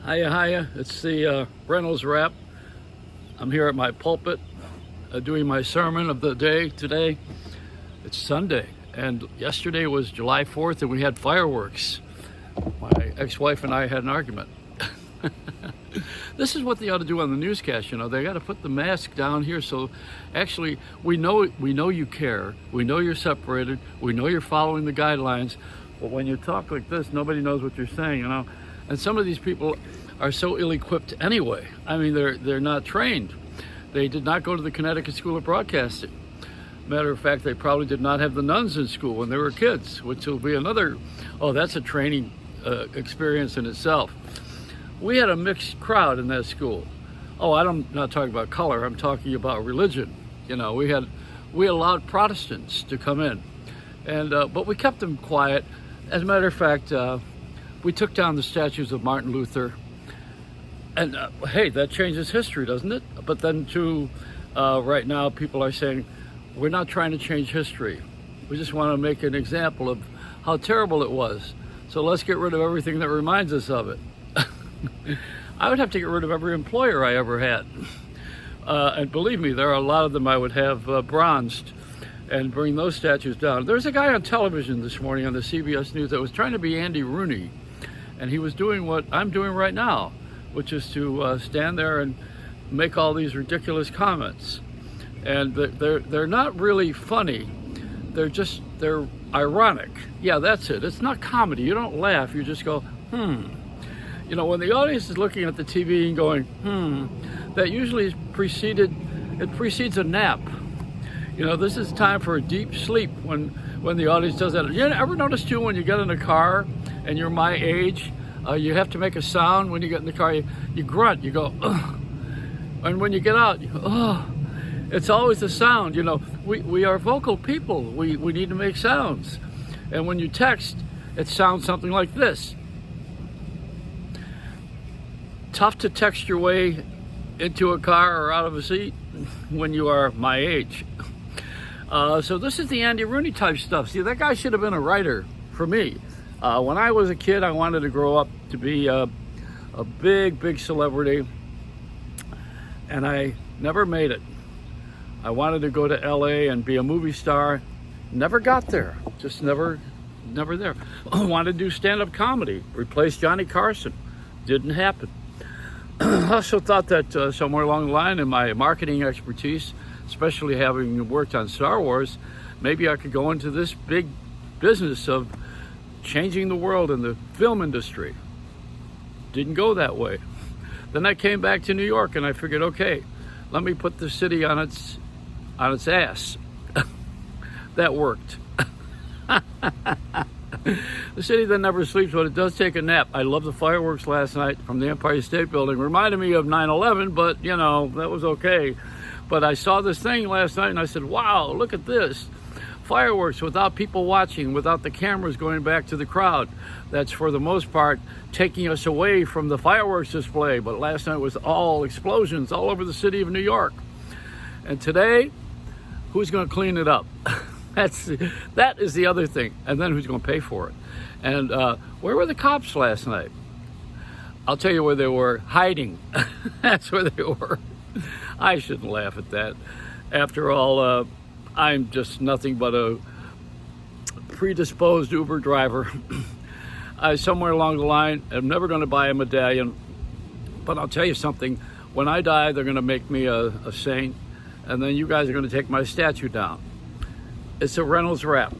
Hiya, hiya. It's the Reynolds Wrap. I'm here at my pulpit doing my sermon of the day today. It's Sunday, and yesterday was July 4th, and we had fireworks. My ex-wife and I had an argument. This is what they ought to do on the newscast, They got to put the mask down here, so actually we know you care. We know you're separated. We know you're following the guidelines. But when you talk like this, nobody knows what you're saying, And some of these people are so ill-equipped anyway. I mean, they're not trained. They did not go to the Connecticut School of Broadcasting. Matter of fact, they probably did not have the nuns in school when they were kids, which will be another, that's a training experience in itself. We had a mixed crowd in that school. I'm not talking about color, I'm talking about religion. We allowed Protestants to come in, but we kept them quiet. As a matter of fact, we took down the statues of Martin Luther, and hey, that changes history, doesn't it? But then too, right now people are saying, we're not trying to change history. We just want to make an example of how terrible it was. So let's get rid of everything that reminds us of it. I would have to get rid of every employer I ever had. And believe me, there are a lot of them I would have bronzed and bring those statues down. There's a guy on television this morning on the CBS News that was trying to be Andy Rooney, and he was doing what I'm doing right now, which is to stand there and make all these ridiculous comments. And they're not really funny. They're ironic. Yeah, that's it. It's not comedy. You don't laugh. You just go, when the audience is looking at the TV and going, that usually precedes a nap. This is time for a deep sleep when the audience does that. You ever notice too, when you get in a car and you're my age, you have to make a sound when you get in the car. You grunt, you go, ugh. And when you get out, you go, ugh. It's always the sound. We are vocal people. We need to make sounds. And when you text, it sounds something like this. Tough to text your way into a car or out of a seat when you are my age. So this is the Andy Rooney type stuff. See, that guy should have been a writer for me. When I was a kid, I wanted to grow up to be a big celebrity, and I never made it. I wanted to go to LA and be a movie star. Never got there. Just never there. I wanted to do stand-up comedy, replace Johnny Carson. Didn't happen. I also thought that somewhere along the line in my marketing expertise, especially having worked on Star Wars, maybe I could go into this big business of changing the world in the film industry. Didn't go that way. Then I came back to New York and I figured, okay, let me put the city on its ass. That worked. The city that never sleeps, but it does take a nap. I love the fireworks last night from the Empire State Building. Reminded me of 9/11, but that was okay. But I saw this thing last night and I said, wow, look at this. Fireworks without people watching, without the cameras going back to the crowd. That's for the most part taking us away from the fireworks display. But last night was all explosions all over the city of New York. And today, who's going to clean it up? That is the other thing. And then who's going to pay for it? And where were the cops last night? I'll tell you where they were. Hiding. That's where they were. I shouldn't laugh at that. After all, I'm just nothing but a predisposed Uber driver. Somewhere along the line, I'm never going to buy a medallion. But I'll tell you something. When I die, they're going to make me a saint. And then you guys are going to take my statue down. It's a Reynolds Wrap.